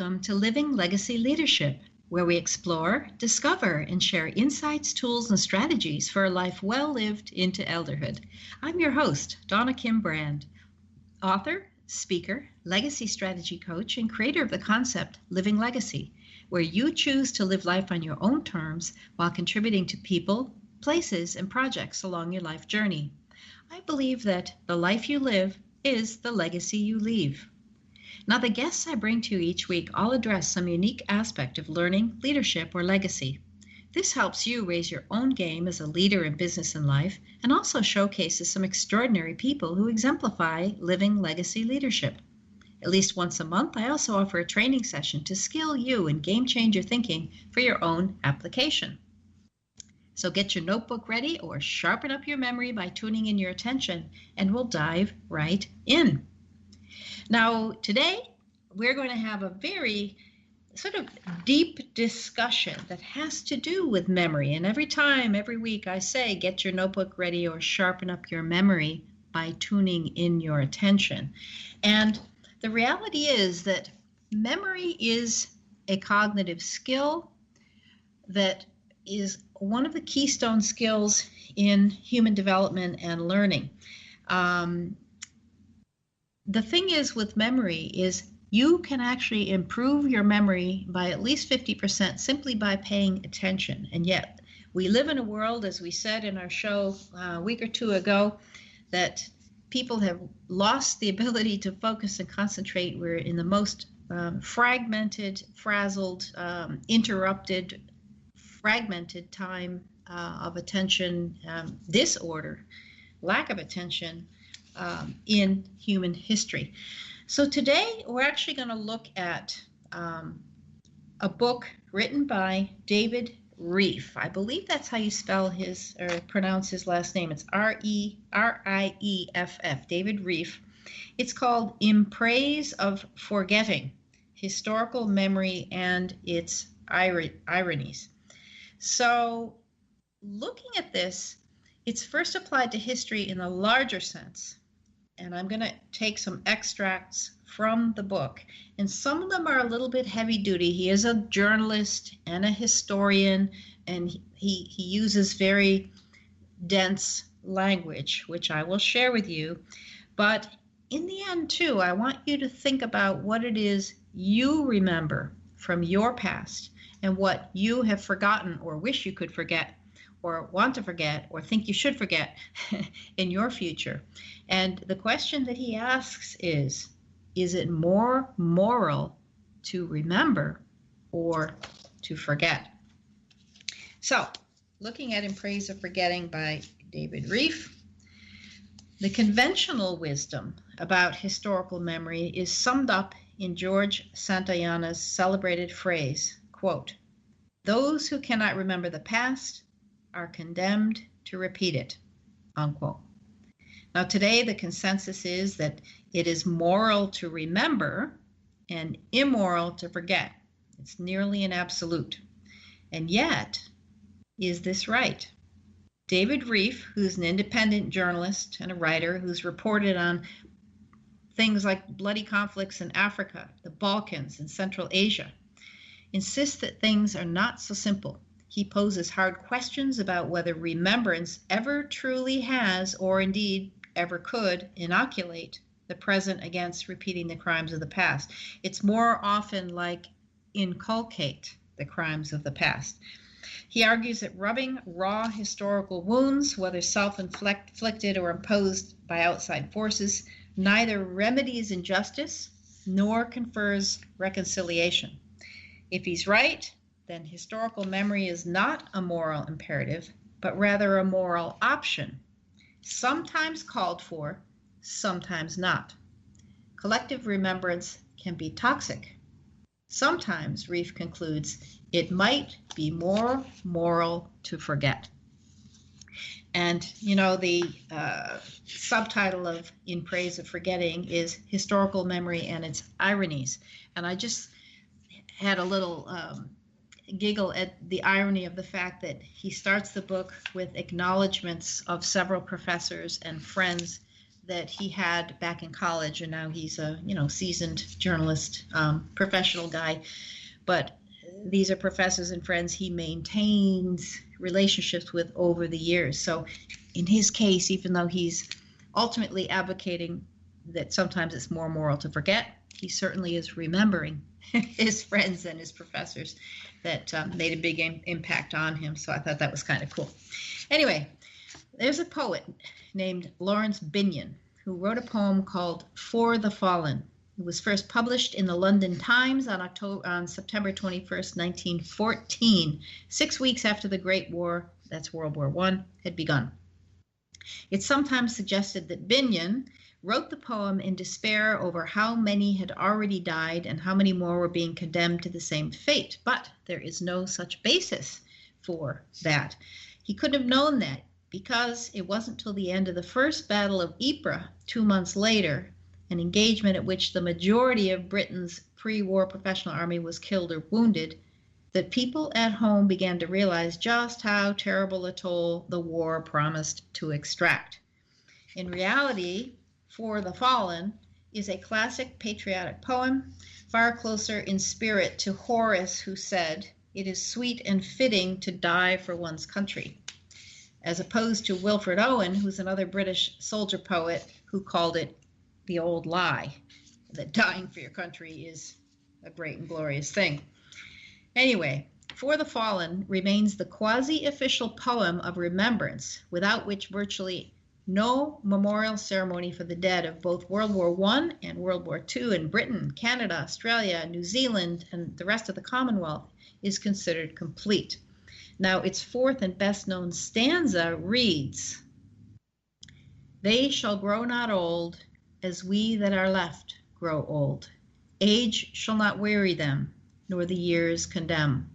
Welcome to Living Legacy Leadership, where we explore, discover, and share insights, tools, and strategies for a life well lived into elderhood. I'm your host, Donna Kim-Brand, author, speaker, legacy strategy coach, and creator of the concept Living Legacy, where you choose to live life on your own terms while contributing to people, places, and projects along your life journey. I believe that the life you live is the legacy you leave. Now, the guests I bring to you each week all address some unique aspect of learning, leadership, or legacy. This helps you raise your own game as a leader in business and life, and also showcases some extraordinary people who exemplify living legacy leadership. At least once a month, I also offer a training session to skill you in game changer thinking for your own application. So get your notebook ready or sharpen up your memory by tuning in your attention, and we'll dive right in. Now, today, we're going to have a very sort of deep discussion that has to do with memory. And every week, I say, get your notebook ready or sharpen up your memory by tuning in your attention. And the reality is that memory is a cognitive skill that is one of the keystone skills in human development and learning. The thing is with memory is you can actually improve your memory by at least 50% simply by paying attention. And yet we live in a world, as we said in our show a week or two ago, that people have lost the ability to focus and concentrate. We're in the most fragmented, frazzled, interrupted, fragmented time of attention disorder, lack of attention in human history. So today we're actually going to look at a book written by David Rieff. I believe that's how you spell his or pronounce his last name. It's R-E-R-I-E-F-F, David Rieff. It's called In Praise of Forgetting, Historical Memory and Its Ironies. So looking at this, it's first applied to history in a larger sense. And I'm going to take some extracts from the book. And some of them are a little bit heavy duty. He is a journalist and a historian, and he uses very dense language, which I will share with you. But in the end, too, I want you to think about what it is you remember from your past and what you have forgotten or wish you could forget, or want to forget, or think you should forget in your future. And the question that he asks is it more moral to remember or to forget? So, looking at In Praise of Forgetting by David Rieff, the conventional wisdom about historical memory is summed up in George Santayana's celebrated phrase, quote, "Those who cannot remember the past are condemned to repeat it," unquote. Now today the consensus is that it is moral to remember and immoral to forget. It's nearly an absolute. And yet, is this right? David Rieff, who's an independent journalist and a writer who's reported on things like bloody conflicts in Africa, the Balkans, and Central Asia, insists that things are not so simple. He poses hard questions about whether remembrance ever truly has, or indeed ever could, inoculate the present against repeating the crimes of the past. It's more often like inculcate the crimes of the past. He argues that rubbing raw historical wounds, whether self-inflicted or imposed by outside forces, neither remedies injustice nor confers reconciliation. If he's right, then historical memory is not a moral imperative, but rather a moral option, sometimes called for, sometimes not. Collective remembrance can be toxic. Sometimes, Rieff concludes, it might be more moral to forget. And, you know, the subtitle of In Praise of Forgetting is Historical Memory and Its Ironies. And I just had a little giggle at the irony of the fact that he starts the book with acknowledgments of several professors and friends that he had back in college, and now he's a seasoned journalist, professional guy. But these are professors and friends he maintains relationships with over the years. So in his case, even though he's ultimately advocating that sometimes it's more moral to forget, he certainly is remembering his friends and his professors that made a big impact on him. So I thought that was kind of cool. Anyway, there's a poet named Lawrence Binyon who wrote a poem called For the Fallen. It was first published in the London Times on September 21st, 1914, 6 weeks after the Great War, that's World War I, had begun. It's sometimes suggested that Binyon wrote the poem in despair over how many had already died and how many more were being condemned to the same fate, but there is no such basis for that. He couldn't have known that because it wasn't till the end of the First Battle of Ypres 2 months later, an engagement at which the majority of Britain's pre-war professional army was killed or wounded, that people at home began to realize just how terrible a toll the war promised to extract. In reality, For the Fallen is a classic patriotic poem, far closer in spirit to Horace, who said, "It is sweet and fitting to die for one's country," as opposed to Wilfred Owen, who's another British soldier poet, who called it the old lie, that dying for your country is a great and glorious thing. Anyway, For the Fallen remains the quasi-official poem of remembrance, without which virtually no memorial ceremony for the dead of both World War I and World War II in Britain, Canada, Australia, New Zealand, and the rest of the Commonwealth is considered complete. Now, its fourth and best-known stanza reads, "They shall grow not old, as we that are left grow old. Age shall not weary them, nor the years condemn.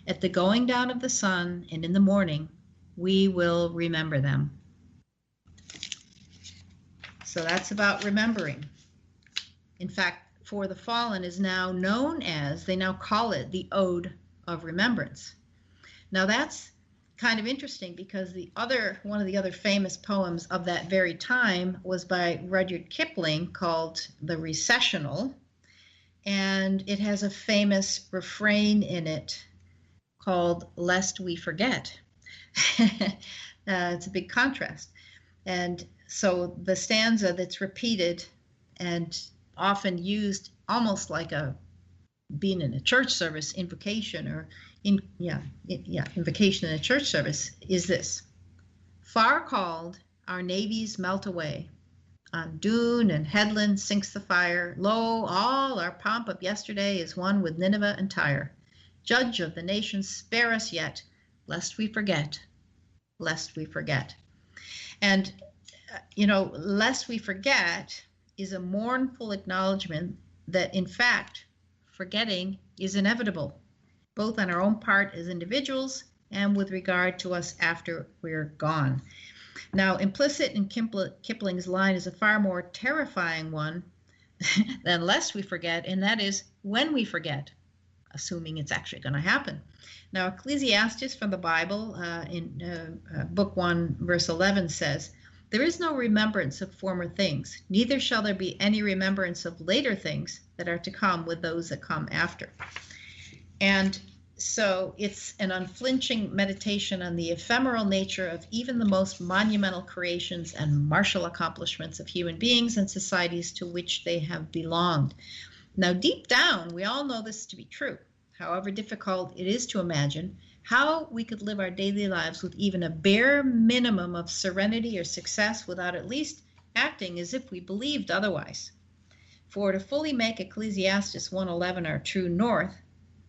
At the going down of the sun and in the morning, we will remember them." So that's about remembering. In fact, For the Fallen is now known as, they now call it the Ode of Remembrance. Now that's kind of interesting because one of the other famous poems of that very time was by Rudyard Kipling called The Recessional, and it has a famous refrain in it called Lest We Forget. It's a big contrast. And so the stanza that's repeated and often used almost like being in a church service invocation or invocation in a church service is this: "Far called, our navies melt away. On dune and headland sinks the fire. Lo, all our pomp of yesterday is one with Nineveh and Tyre. Judge of the nations, spare us yet, lest we forget, lest we forget." And, lest we forget is a mournful acknowledgement that, in fact, forgetting is inevitable, both on our own part as individuals and with regard to us after we're gone. Now, implicit in Kipling's line is a far more terrifying one than lest we forget, and that is when we forget, assuming it's actually going to happen. Now, Ecclesiastes from the Bible in Book 1, verse 11 says, "There is no remembrance of former things, neither shall there be any remembrance of later things that are to come with those that come after." And so it's an unflinching meditation on the ephemeral nature of even the most monumental creations and martial accomplishments of human beings and societies to which they have belonged. Now, deep down, we all know this to be true. However difficult it is to imagine how we could live our daily lives with even a bare minimum of serenity or success without at least acting as if we believed otherwise. For to fully make Ecclesiastes 1:11 our true north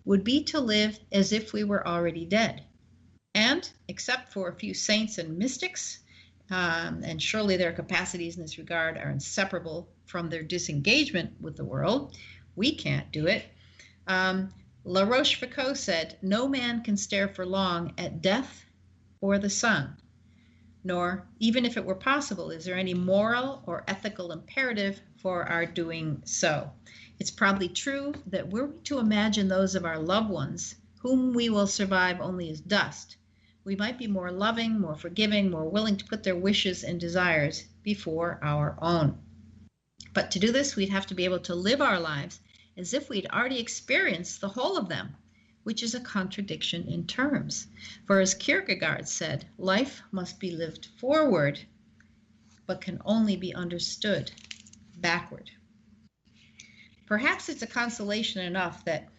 would be to live as if we were already dead. And, except for a few saints and mystics, and surely their capacities in this regard are inseparable from their disengagement with the world, we can't do it. La Rochefoucauld said, "No man can stare for long at death or the sun, nor, even if it were possible, is there any moral or ethical imperative for our doing so." It's probably true that were we to imagine those of our loved ones, whom we will survive only as dust, we might be more loving, more forgiving, more willing to put their wishes and desires before our own. But to do this, we'd have to be able to live our lives as if we'd already experienced the whole of them, which is a contradiction in terms. For as Kierkegaard said, life must be lived forward, but can only be understood backward. Perhaps it's a consolation enough that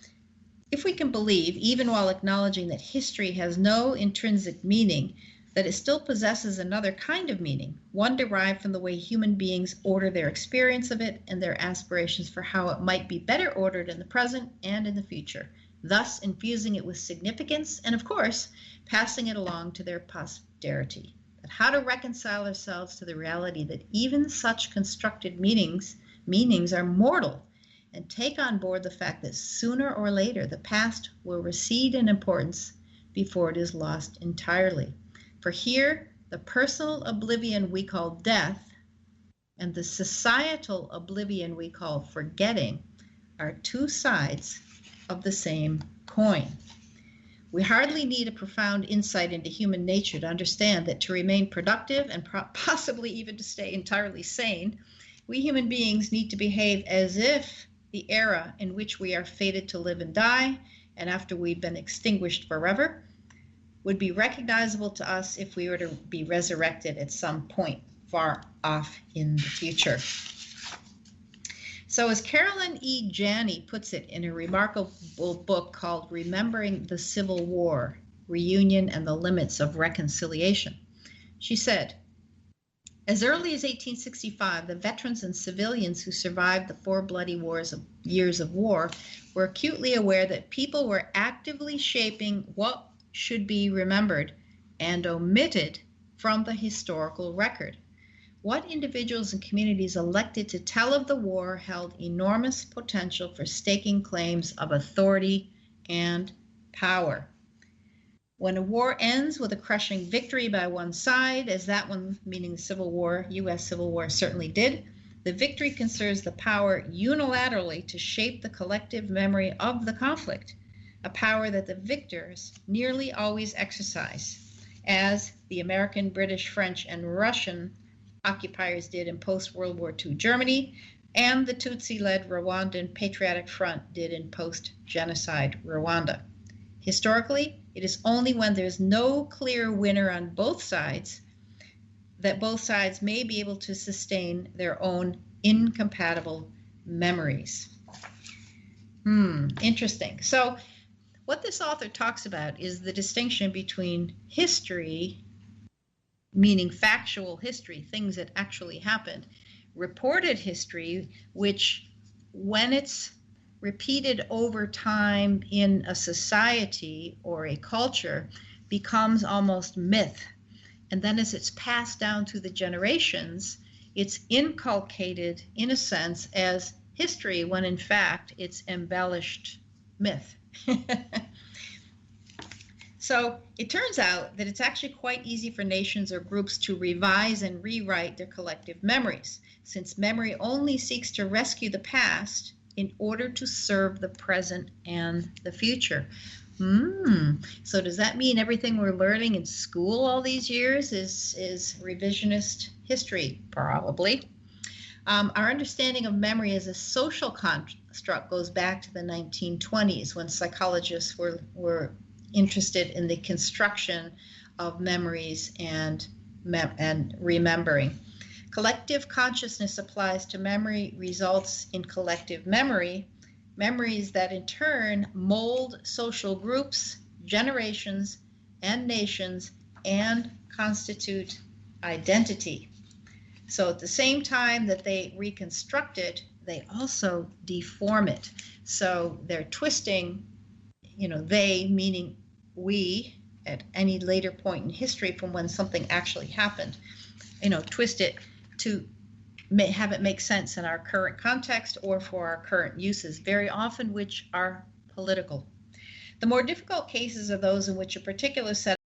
if we can believe, even while acknowledging that history has no intrinsic meaning, that it still possesses another kind of meaning, one derived from the way human beings order their experience of it and their aspirations for how it might be better ordered in the present and in the future, thus infusing it with significance and, of course, passing it along to their posterity. But how to reconcile ourselves to the reality that even such constructed meanings are mortal, and take on board the fact that sooner or later the past will recede in importance before it is lost entirely. For here, the personal oblivion we call death and the societal oblivion we call forgetting are two sides of the same coin. We hardly need a profound insight into human nature to understand that to remain productive and possibly even to stay entirely sane, we human beings need to behave as if the era in which we are fated to live and die, and after we've been extinguished forever, would be recognizable to us if we were to be resurrected at some point far off in the future. So as Carolyn E. Janney puts it in a remarkable book called Remembering the Civil War, Reunion and the Limits of Reconciliation, she said, as early as 1865, the veterans and civilians who survived the 4 bloody years of war were acutely aware that people were actively shaping what should be remembered and omitted from the historical record. What individuals and communities elected to tell of the war held enormous potential for staking claims of authority and power. When a war ends with a crushing victory by one side, as that one, meaning the Civil War, U.S. Civil War, certainly did, the victory confers the power unilaterally to shape the collective memory of the conflict, a power that the victors nearly always exercise, as the American, British, French, and Russian occupiers did in post-World War II Germany, and the Tutsi-led Rwandan Patriotic Front did in post-genocide Rwanda. Historically, it is only when there's no clear winner on both sides that both sides may be able to sustain their own incompatible memories. Interesting. So what this author talks about is the distinction between history, meaning factual history, things that actually happened, reported history, which when it's repeated over time in a society or a culture becomes almost myth. And then as it's passed down through the generations, it's inculcated in a sense as history when in fact it's embellished myth. So it turns out that it's actually quite easy for nations or groups to revise and rewrite their collective memories, since memory only seeks to rescue the past in order to serve the present and the future. So does that mean everything we're learning in school all these years is revisionist history? Probably. Our understanding of memory as a social construct goes back to the 1920s when psychologists were interested in the construction of memories and remembering. Collective consciousness applies to memory, results in collective memory, memories that in turn mold social groups, generations, and nations, and constitute identity. So at the same time that they reconstruct it, they also deform it. So they're twisting, they meaning we at any later point in history from when something actually happened, twist it to have it make sense in our current context or for our current uses, very often which are political. The more difficult cases are those in which a particular set